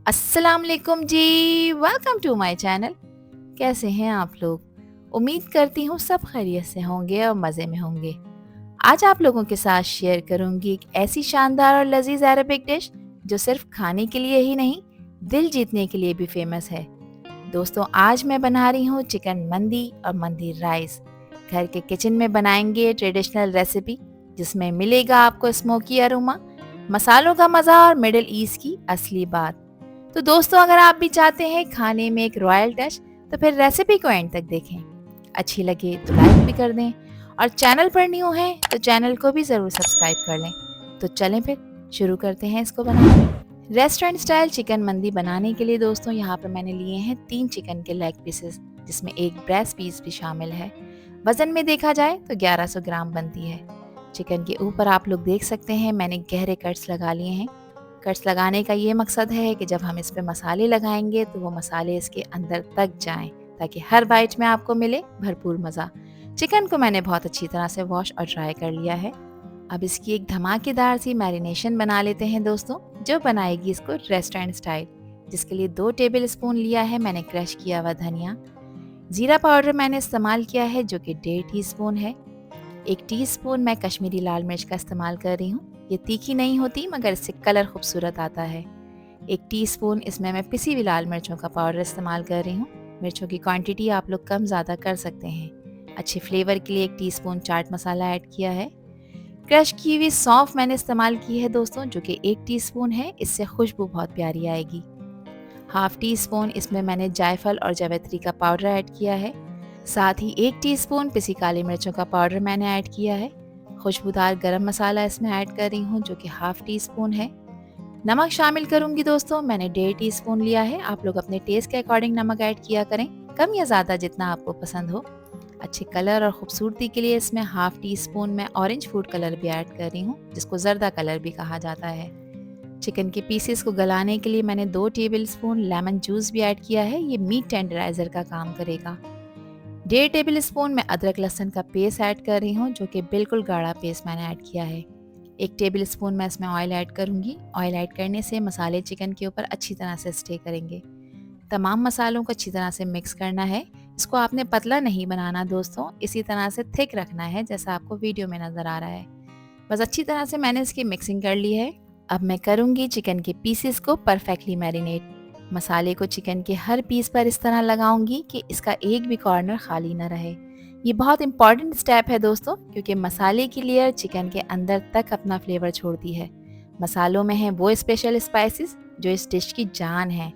अस्सलाम वालेकुम जी। Welcome to my channel. कैसे हैं आप लोग? उम्मीद करती हूँ सब खैरियत से होंगे और मज़े में होंगे। आज आप लोगों के साथ शेयर करूंगी एक ऐसी शानदार और लजीज अरबिक डिश जो सिर्फ खाने के लिए ही नहीं, दिल जीतने के लिए भी फेमस है। दोस्तों, आज मैं बना रही हूँ चिकन मंदी और मंदी राइस। घर के किचन में बनाएंगे ट्रेडिशनल रेसिपी जिसमें मिलेगा आपको स्मोकी अरोमा, मसालों का मज़ा और मिडिल ईस्ट की असली बात। तो दोस्तों, अगर आप भी चाहते हैं खाने में एक रॉयल टच, तो फिर रेसिपी को एंड तक देखें। अच्छी लगे तो लाइक भी कर दें और चैनल पर न्यू हैं तो चैनल को भी ज़रूर सब्सक्राइब कर लें। तो चलें फिर शुरू करते हैं इसको बनाना। रेस्टोरेंट स्टाइल चिकन मंदी बनाने के लिए दोस्तों यहाँ पर मैंने लिए हैं 3 चिकन के लेग पीसेस, जिसमें एक ब्रेस्ट पीस भी शामिल है। वज़न में देखा जाए तो 1100 ग्राम बनती है। चिकन के ऊपर आप लोग देख सकते हैं मैंने गहरे कट्स लगा लिए हैं। कट्स लगाने का ये मकसद है कि जब हम इस पे मसाले लगाएंगे तो वो मसाले इसके अंदर तक जाएं, ताकि हर बाइट में आपको मिले भरपूर मज़ा। चिकन को मैंने बहुत अच्छी तरह से वॉश और ड्राई कर लिया है। अब इसकी एक धमाकेदार सी मैरिनेशन बना लेते हैं दोस्तों, जो बनाएगी इसको रेस्टोरेंट स्टाइल। जिसके लिए 2 टेबल स्पून लिया है मैंने क्रश किया हुआ धनिया। जीरा पाउडर मैंने इस्तेमाल किया है जो कि 1.5 टीस्पून है। 1 टीस्पून मैं कश्मीरी लाल मिर्च का इस्तेमाल कर रही हूँ। ये तीखी नहीं होती मगर इससे कलर खूबसूरत आता है। 1 टीस्पून इसमें मैं पिसी हुई लाल मिर्चों का पाउडर इस्तेमाल कर रही हूँ। मिर्चों की क्वांटिटी आप लोग कम ज़्यादा कर सकते हैं। अच्छे फ्लेवर के लिए 1 टीस्पून चाट मसाला ऐड किया है। क्रश की हुई सौंफ मैंने इस्तेमाल की है दोस्तों, जो कि 1 टीस्पून है। इससे खुशबू बहुत प्यारी आएगी। हाफ टी स्पून इसमें मैंने जायफल और जावित्री का पाउडर ऐड किया है। साथ ही 1 टीस्पून पिसी काली मिर्चों का पाउडर मैंने ऐड किया है। खुशबूदार गरम मसाला इसमें ऐड कर रही हूँ जो कि हाफ टी स्पून है। नमक शामिल करूंगी दोस्तों, मैंने 1.5 टीस्पून लिया है। आप लोग अपने टेस्ट के अकॉर्डिंग नमक ऐड किया करें, कम या ज़्यादा जितना आपको पसंद हो। अच्छे कलर और खूबसूरती के लिए इसमें हाफ टी स्पून मैं ऑरेंज फूड कलर भी ऐड कर रही हूँ, जिसको जर्दा कलर भी कहा जाता है। चिकन के पीसेस को गलाने के लिए मैंने 2 टेबल स्पून लेमन जूस भी ऐड किया है। ये मीट टेंडराइजर का काम करेगा। 1.5 टेबल स्पून मैं अदरक लहसुन का पेस्ट ऐड कर रही हूँ, जो कि बिल्कुल गाढ़ा पेस्ट मैंने ऐड किया है। 1 टेबल स्पून मैं इसमें ऑयल ऐड करूँगी। ऑयल ऐड करने से मसाले चिकन के ऊपर अच्छी तरह से स्टे करेंगे। तमाम मसालों को अच्छी तरह से मिक्स करना है। इसको आपने पतला नहीं बनाना दोस्तों, इसी तरह से थिक रखना है जैसा आपको वीडियो में नज़र आ रहा है। बस अच्छी तरह से मैंने इसकी मिक्सिंग कर ली है। अब मैं करूँगी चिकन के पीसेस को परफेक्टली मैरिनेट। मसाले को चिकन के हर पीस पर इस तरह लगाऊंगी कि इसका एक भी कॉर्नर खाली ना रहे। ये बहुत इंपॉर्टेंट स्टेप है दोस्तों, क्योंकि मसाले की लेयर चिकन के अंदर तक अपना फ्लेवर छोड़ती है। मसालों में है वो स्पेशल स्पाइसेस जो इस डिश की जान है,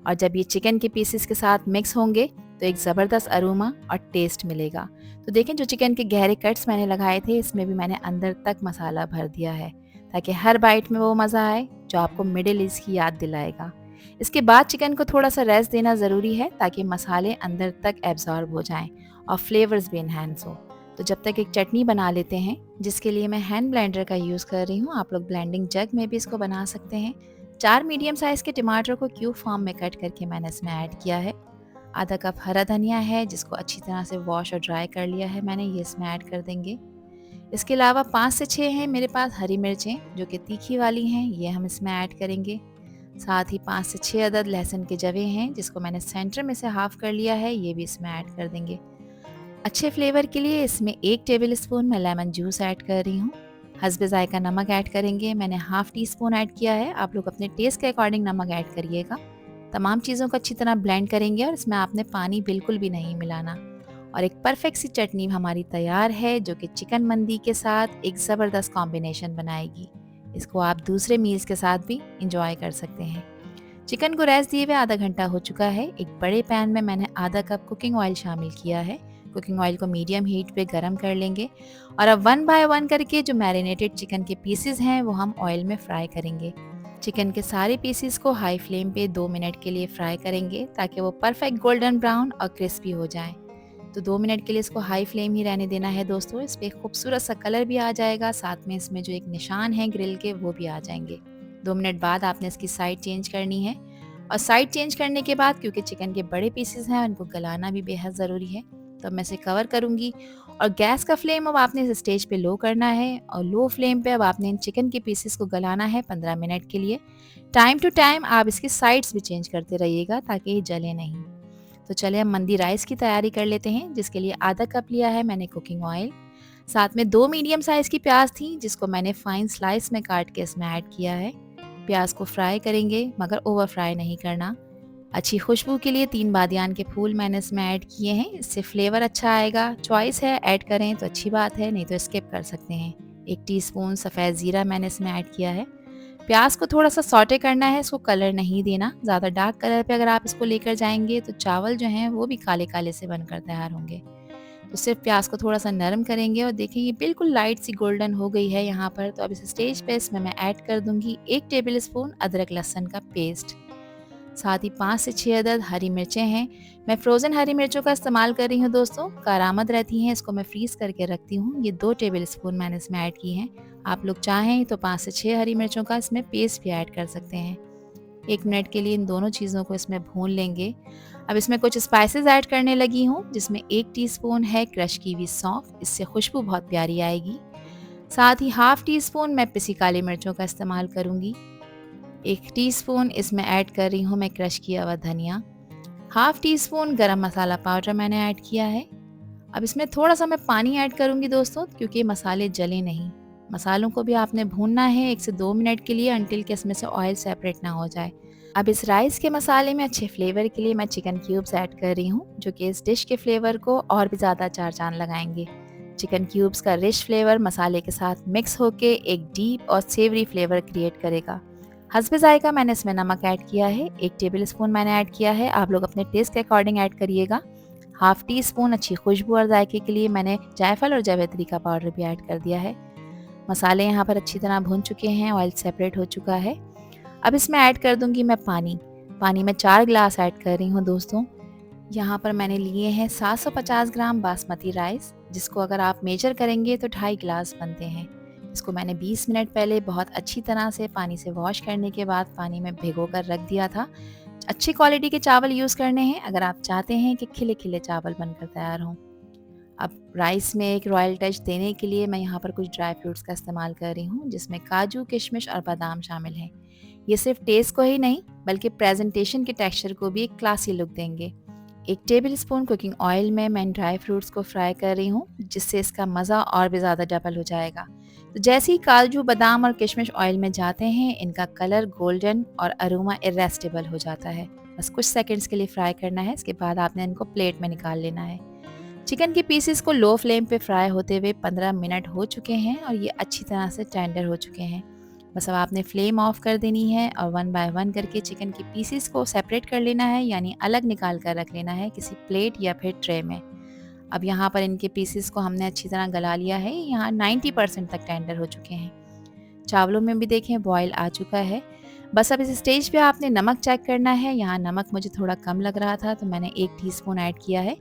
और जब ये चिकन के पीसेस के साथ मिक्स होंगे तो एक ज़बरदस्त अरोमा और टेस्ट मिलेगा। तो देखें, जो चिकन के गहरे कट्स मैंने लगाए थे इसमें भी मैंने अंदर तक मसाला भर दिया है, ताकि हर बाइट में वो मज़ा आए जो आपको मिडिल ईस्ट की याद दिलाएगा। इसके बाद चिकन को थोड़ा सा रेस्ट देना ज़रूरी है, ताकि मसाले अंदर तक एब्जॉर्ब हो जाएं और फ्लेवर्स भी इन्हेंस हो। तो जब तक एक चटनी बना लेते हैं, जिसके लिए मैं हैंड ब्लेंडर का यूज़ कर रही हूँ। आप लोग ब्लेंडिंग जग में भी इसको बना सकते हैं। 4 मीडियम साइज़ के टमाटर को क्यूब फॉर्म में कट करके मैंने इसमें ऐड किया है। आधा कप हरा धनिया है जिसको अच्छी तरह से वॉश और ड्राई कर लिया है मैंने, ये इसमें ऐड कर देंगे। इसके अलावा 5 से 6 हैं मेरे पास हरी मिर्चें जो कि तीखी वाली हैं, ये हम इसमें ऐड करेंगे। साथ ही 5 से 6 अदद लहसुन के जवे हैं जिसको मैंने सेंटर में से हाफ कर लिया है, ये भी इसमें ऐड कर देंगे। अच्छे फ्लेवर के लिए इसमें 1 टेबल स्पून मैं लेमन जूस ऐड कर रही हूँ। हस्बे ज़ायका नमक ऐड करेंगे, मैंने हाफ टी स्पून ऐड किया है। आप लोग अपने टेस्ट के अकॉर्डिंग नमक ऐड करिएगा। तमाम चीज़ों को अच्छी तरह ब्लेंड करेंगे और इसमें आपने पानी बिल्कुल भी नहीं मिलाना। और एक परफेक्ट सी चटनी हमारी तैयार है जो कि चिकन मंदी के साथ एक ज़बरदस्त कॉम्बिनेशन बनाएगी। इसको आप दूसरे मील्स के साथ भी इंजॉय कर सकते हैं। चिकन को रेस्ट दिए हुए आधा घंटा हो चुका है। एक बड़े पैन में मैंने आधा कप कुकिंग ऑयल शामिल किया है। कुकिंग ऑयल को मीडियम हीट पे गरम कर लेंगे और अब 1 बाय 1 करके जो मैरिनेटेड चिकन के पीसेस हैं वो हम ऑयल में फ्राई करेंगे। चिकन के सारे पीसेस को हाई फ्लेम पे 2 मिनट के लिए फ्राई करेंगे, ताकि वो परफेक्ट गोल्डन ब्राउन और क्रिस्पी हो जाएं। तो 2 मिनट के लिए इसको हाई फ्लेम ही रहने देना है दोस्तों। इस पर खूबसूरत सा कलर भी आ जाएगा, साथ में इसमें जो एक निशान है ग्रिल के वो भी आ जाएंगे। 2 मिनट बाद आपने इसकी साइड चेंज करनी है। और साइड चेंज करने के बाद, क्योंकि चिकन के बड़े पीसेस हैं उनको गलाना भी बेहद ज़रूरी है, तो अब मैं इसे कवर करूँगी और गैस का फ्लेम अब आपने इस स्टेज पे लो करना है और लो फ्लेम पे अब आपने इन चिकन के पीसेस को गलाना है 15 मिनट के लिए। टाइम टू टाइम आप इसकी साइड्स भी चेंज करते रहिएगा ताकि ये जले नहीं। तो चलिए हम मंदी राइस की तैयारी कर लेते हैं, जिसके लिए आधा कप लिया है मैंने कुकिंग ऑयल। साथ में 2 मीडियम साइज़ की प्याज थी जिसको मैंने फाइन स्लाइस में काट के इसमें ऐड किया है। प्याज को फ्राई करेंगे मगर ओवर फ्राई नहीं करना। अच्छी खुशबू के लिए 3 बादियान के फूल मैंने इसमें ऐड किए हैं, इससे फ्लेवर अच्छा आएगा। चॉइस है, ऐड करें तो अच्छी बात है, नहीं तो स्किप कर सकते हैं। 1 टीस्पून सफ़ेद ज़ीरा मैंने इसमें ऐड किया है। प्याज को थोड़ा-सा सौटे करना है, इसको कलर नहीं देना। ज़्यादा डार्क कलर पे अगर आप इसको लेकर जाएँगे तो चावल जो हैं वो भी काले-काले से बनकर तैयार होंगे। तो सिर्फ प्याज को थोड़ा-सा नरम करेंगे और देखिए ये बिल्कुल लाइट सी गोल्डन हो गई है यहाँ पर। तो अब इस स्टेज पे इसमें मैं ऐड कर दूँगी 1 टेबल स्पून अदरक लहसुन का पेस्ट। साथ ही 5 से 6 अदद हरी मिर्चें हैं। मैं फ्रोज़न हरी मिर्चों का इस्तेमाल कर रही हूँ दोस्तों, कारामद रहती हैं, इसको मैं फ्रीज़ करके रखती हूँ। ये 2 टेबल स्पून मैंने इसमें ऐड की हैं। आप लोग चाहें तो 5 से 6 हरी मिर्चों का इसमें पेस्ट भी ऐड कर सकते हैं। 1 मिनट के लिए इन दोनों चीज़ों को इसमें भून लेंगे। अब इसमें कुछ स्पाइसेस ऐड करने लगी हूँ, जिसमें 1 टीस्पून है क्रश की हुई सौंफ, इससे खुशबू बहुत प्यारी आएगी। साथ ही हाफ टी स्पून मैं पिसी काली मिर्चों का इस्तेमाल करूँगी। 1 टीस्पून इसमें ऐड कर रही हूँ मैं क्रश किया हुआ धनिया। हाफ टी स्पून गरम मसाला पाउडर मैंने ऐड किया है। अब इसमें थोड़ा-सा मैं पानी ऐड करूँगी दोस्तों, क्योंकि मसाले जले नहीं। मसालों को भी आपने भूनना है 1 से 2 मिनट के लिए, अंटिल कि इसमें से ऑयल सेपरेट ना हो जाए। अब इस राइस के मसाले में अच्छे फ्लेवर के लिए मैं चिकन क्यूब्स ऐड कर रही हूँ, जो कि इस डिश के फ्लेवर को और भी ज़्यादा चार चाँद लगाएंगे। चिकन क्यूब्स का रिच फ्लेवर मसाले के साथ मिक्स होके एक डीप और सेवरी फ्लेवर क्रिएट करेगा। हस्बे जायका मैंने इसमें नमक ऐड किया है, 1 टेबल स्पून मैंने ऐड किया है, आप लोग अपने टेस्ट के अकॉर्डिंग ऐड करिएगा। हाफ टी स्पून अच्छी खुशबू और जायके के लिए मैंने जायफल और जावित्री का पाउडर भी ऐड कर दिया है। मसाले यहाँ पर अच्छी तरह भून चुके हैं, ऑयल सेपरेट हो चुका है। अब इसमें ऐड कर दूंगी मैं पानी। पानी में 4 ग्लास ऐड कर रही हूँ दोस्तों। यहाँ पर मैंने लिए हैं 750 ग्राम बासमती राइस, जिसको अगर आप मेजर करेंगे तो 2.5 ग्लास बनते हैं। इसको मैंने 20 मिनट पहले बहुत अच्छी तरह से पानी से वॉश करने के बाद पानी में भिगो कर रख दिया था। अच्छी क्वालिटी के चावल यूज़ करने हैं अगर आप चाहते हैं कि खिले खिले चावल बनकर तैयार हों। अब राइस में एक रॉयल टच देने के लिए मैं यहाँ पर कुछ ड्राई फ्रूट्स का इस्तेमाल कर रही हूँ, जिसमें काजू, किशमिश और बादाम शामिल हैं। ये सिर्फ टेस्ट को ही नहीं बल्कि प्रेजेंटेशन के टेक्सचर को भी एक क्लासी लुक देंगे। 1 टेबल स्पून कुकिंग ऑयल में मैं ड्राई फ्रूट्स को फ्राई कर रही हूँ, जिससे इसका मज़ा और भी ज़्यादा डबल हो जाएगा। तो जैसे ही काजू, बादाम और किशमिश ऑयल में जाते हैं, इनका कलर गोल्डन और अरोमा इरेस्टिबल हो जाता है। बस कुछ सेकंड्स के लिए फ्राई करना है, इसके बाद आपने इनको प्लेट में निकाल लेना है। चिकन के पीसेस को लो फ्लेम पे फ्राई होते हुए 15 मिनट हो चुके हैं और ये अच्छी तरह से टेंडर हो चुके हैं। बस अब आपने फ्लेम ऑफ कर देनी है और 1 बाय 1 करके चिकन के पीसेस को सेपरेट कर लेना है, यानी अलग निकाल कर रख लेना है किसी प्लेट या फिर ट्रे में। अब यहाँ पर इनके पीसेस को हमने अच्छी तरह गला लिया है, यहाँ 90% तक टेंडर हो चुके हैं। चावलों में भी देखें बॉयल आ चुका है। बस अब इस स्टेज पे आपने नमक चेक करना है। यहाँ नमक मुझे थोड़ा कम लग रहा था तो मैंने 1 टीस्पून ऐड किया है।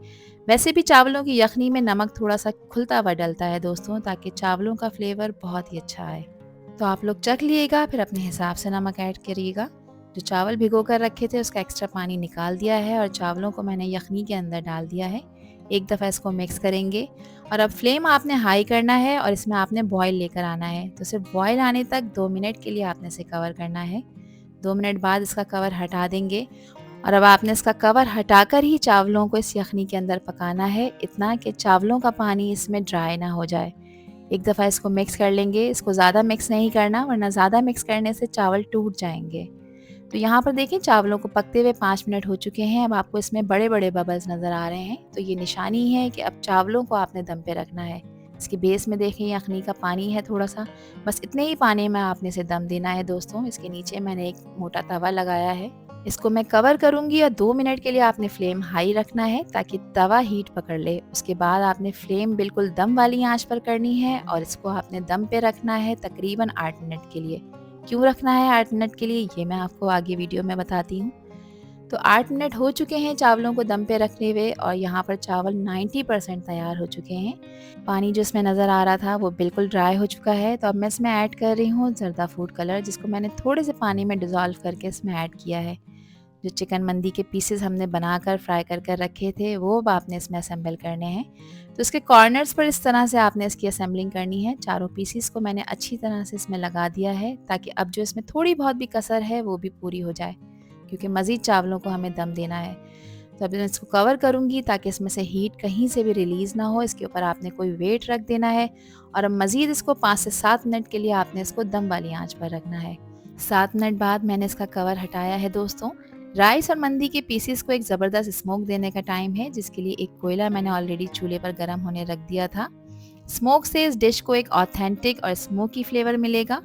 वैसे भी चावलों की यखनी में नमक थोड़ा सा खुलता हुआ डलता है दोस्तों, ताकि चावलों का फ्लेवर बहुत ही अच्छा आए। तो आप लोग चख लिएगा, फिर अपने हिसाब से नमक ऐड करिएगा। जो चावल भिगो कर रखे थे उसका एक्स्ट्रा पानी निकाल दिया है और चावलों को मैंने यखनी के अंदर डाल दिया है। एक दफ़ा इसको मिक्स करेंगे और अब फ्लेम आपने हाई करना है और इसमें आपने बॉयल लेकर आना है। तो सिर्फ बॉयल आने तक 2 मिनट के लिए आपने इसे कवर करना है। 2 मिनट बाद इसका कवर हटा देंगे और अब आपने इसका कवर हटाकर ही चावलों को इस यखनी के अंदर पकाना है, इतना कि चावलों का पानी इसमें ड्राई ना हो जाए। एक दफ़ा इसको मिक्स कर लेंगे, इसको ज़्यादा मिक्स नहीं करना वरना ज़्यादा मिक्स करने से चावल टूट जाएंगे। तो यहाँ पर देखिए चावलों को पकते हुए 5 मिनट हो चुके हैं। अब आपको इसमें बड़े बड़े बबल्स नज़र आ रहे हैं, तो ये निशानी है कि अब चावलों को आपने दम पे रखना है। इसके बेस में देखिए यखनी का पानी है थोड़ा सा, बस इतने ही पानी में आपने इसे दम देना है दोस्तों। इसके नीचे मैंने एक मोटा तवा लगाया है, इसको मैं कवर करूँगी और 2 मिनट के लिए आपने फ्लेम हाई रखना है ताकि तवा हीट पकड़ ले। उसके बाद आपने फ्लेम बिल्कुल दम वाली आंच पर करनी है और इसको आपने दम पे रखना है तकरीबन 8 मिनट के लिए। क्यों रखना है 8 मिनट के लिए, ये मैं आपको आगे वीडियो में बताती हूँ। तो 8 मिनट हो चुके हैं चावलों को दम पे रखने हुए और यहाँ पर चावल 90% तैयार हो चुके हैं। पानी जो इसमें नज़र आ रहा था वो बिल्कुल ड्राई हो चुका है। तो अब मैं इसमें ऐड कर रही हूँ ज़र्दा फूड कलर, जिसको मैंने थोड़े से पानी में डिज़ोल्व करके इसमें ऐड किया है। जो चिकन मंदी के पीसेस हमने बनाकर फ्राई कर कर रखे थे वो अब आपने इसमें असेंबल करने हैं। तो इसके कॉर्नर्स पर इस तरह से आपने इसकी असेंबलिंग करनी है। चारों पीसेस को मैंने अच्छी तरह से इसमें लगा दिया है ताकि अब जो इसमें थोड़ी बहुत भी कसर है वो भी पूरी हो जाए, क्योंकि मज़ीद चावलों को हमें दम देना है। तो अभी मैं इसको कवर करूँगी ताकि इसमें से हीट कहीं से भी रिलीज़ ना हो। इसके ऊपर आपने कोई वेट रख देना है और अब मज़ीद इसको 5 से 7 मिनट के लिए आपने इसको दम वाली आंच पर रखना है। 7 मिनट बाद मैंने इसका कवर हटाया है दोस्तों। राइस और मंदी के पीसेस को एक ज़बरदस्त स्मोक देने का टाइम है, जिसके लिए एक कोयला मैंने ऑलरेडी चूल्हे पर गर्म होने रख दिया था। स्मोक से इस डिश को एक ऑथेंटिक और स्मोकी फ्लेवर मिलेगा।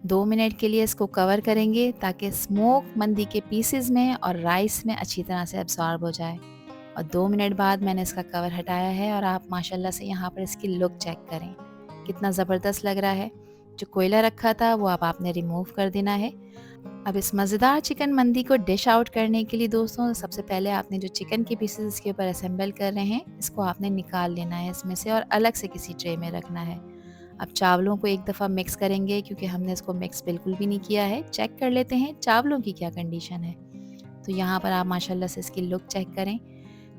2 मिनट के लिए इसको कवर करेंगे ताकि स्मोक मंदी के पीसेस में और राइस में अच्छी तरह से एब्जॉर्ब हो जाए। और 2 मिनट बाद मैंने इसका कवर हटाया है और आप माशाल्लाह से यहाँ पर इसकी लुक चेक करें, कितना ज़बरदस्त लग रहा है। जो कोयला रखा था वो अब आपने रिमूव कर देना है। अब इस मज़ेदार चिकन मंदी को डिश आउट करने के लिए दोस्तों सबसे पहले आपने जो चिकन के पीसेस इसके ऊपर असेंबल कर रहे हैं इसको आपने निकाल लेना है इसमें से और अलग से किसी ट्रे में रखना है। अब चावलों को एक दफ़ा मिक्स करेंगे, क्योंकि हमने इसको मिक्स बिल्कुल भी नहीं किया है। चेक कर लेते हैं चावलों की क्या कंडीशन है। तो यहाँ पर आप माशाल्लाह से इसकी लुक चेक करें।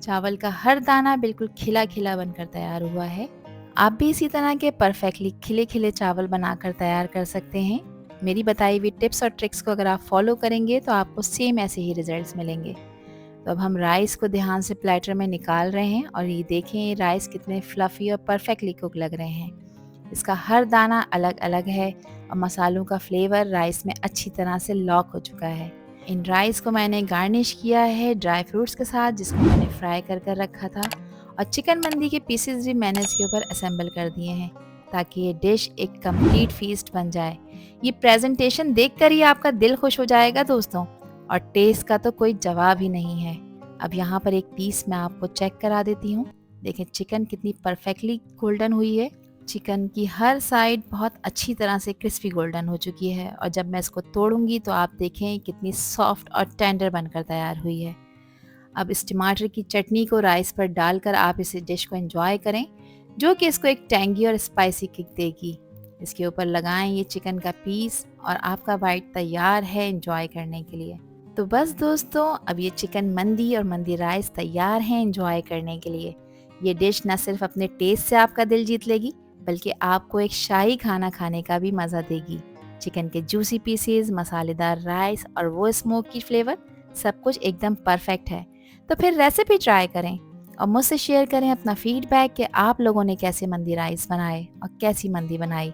चावल का हर दाना बिल्कुल खिला खिला बनकर तैयार हुआ है। आप भी इसी तरह के परफेक्टली खिले खिले चावल बनाकर तैयार कर सकते हैं। मेरी बताई हुई टिप्स और ट्रिक्स को अगर आप फॉलो करेंगे तो आपको सेम ऐसे ही रिजल्ट्स मिलेंगे। तो अब हम राइस को ध्यान से प्लेटर में निकाल रहे हैं और ये देखें ये राइस कितने फ्लफ़ी और परफेक्टली कुक लग रहे हैं। इसका हर दाना अलग अलग है और मसालों का फ्लेवर राइस में अच्छी तरह से लॉक हो चुका है। इन राइस को मैंने गार्निश किया है ड्राई फ्रूट्स के साथ, जिसको मैंने फ्राई कर कर रखा था, और चिकन मंदी के पीसेस भी मैंने इसके ऊपर असेंबल कर दिए हैं ताकि ये डिश एक कंप्लीट फीस्ट बन जाए। ये प्रेजेंटेशन देखकर ही आपका दिल खुश हो जाएगा दोस्तों, और टेस्ट का तो कोई जवाब ही नहीं है। अब यहाँ पर एक पीस मैं आपको चेक करा देती हूँ। देखें चिकन कितनी परफेक्टली गोल्डन हुई है। चिकन की हर साइड बहुत अच्छी तरह से क्रिस्पी गोल्डन हो चुकी है और जब मैं इसको तोड़ूंगी तो आप देखें कितनी सॉफ्ट और टेंडर बनकर तैयार हुई है। अब इस टमाटर की चटनी को राइस पर डालकर आप इस डिश को एंजॉय करें, जो कि इसको एक टैंगी और स्पाइसी किक देगी। इसके ऊपर लगाएं ये चिकन का पीस और आपका बाइट तैयार है एंजॉय करने के लिए। तो बस दोस्तों, अब ये चिकन मंदी और मंदी राइस तैयार हैं एंजॉय करने के लिए। ये डिश न सिर्फ अपने टेस्ट से आपका दिल जीत लेगी, बल्कि आपको एक शाही खाना खाने का भी मज़ा देगी। चिकन के जूसी पीसेस, मसालेदार राइस और वो स्मोकी फ्लेवर, सब कुछ एकदम परफेक्ट है। तो फिर रेसिपी ट्राई करें और मुझसे शेयर करें अपना फीडबैक कि आप लोगों ने कैसे मंदी राइस बनाए और कैसी मंदी बनाई।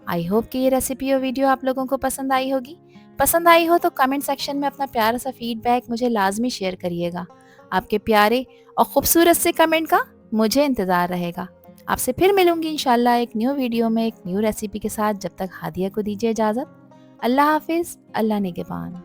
आई होप कि ये रेसिपी और वीडियो आप लोगों को पसंद आई होगी। पसंद आई हो तो कमेंट सेक्शन में अपना प्यारा सा फीडबैक मुझे लाजमी शेयर करिएगा। आपके प्यारे और ख़ूबसूरत से कमेंट का मुझे इंतज़ार रहेगा। आपसे फिर मिलूंगी इंशाल्लाह एक न्यू वीडियो में एक न्यू रेसिपी के साथ। जब तक हादिया को दीजिए इजाज़त। अल्लाह हाफिज़, अल्लाह निगहबान।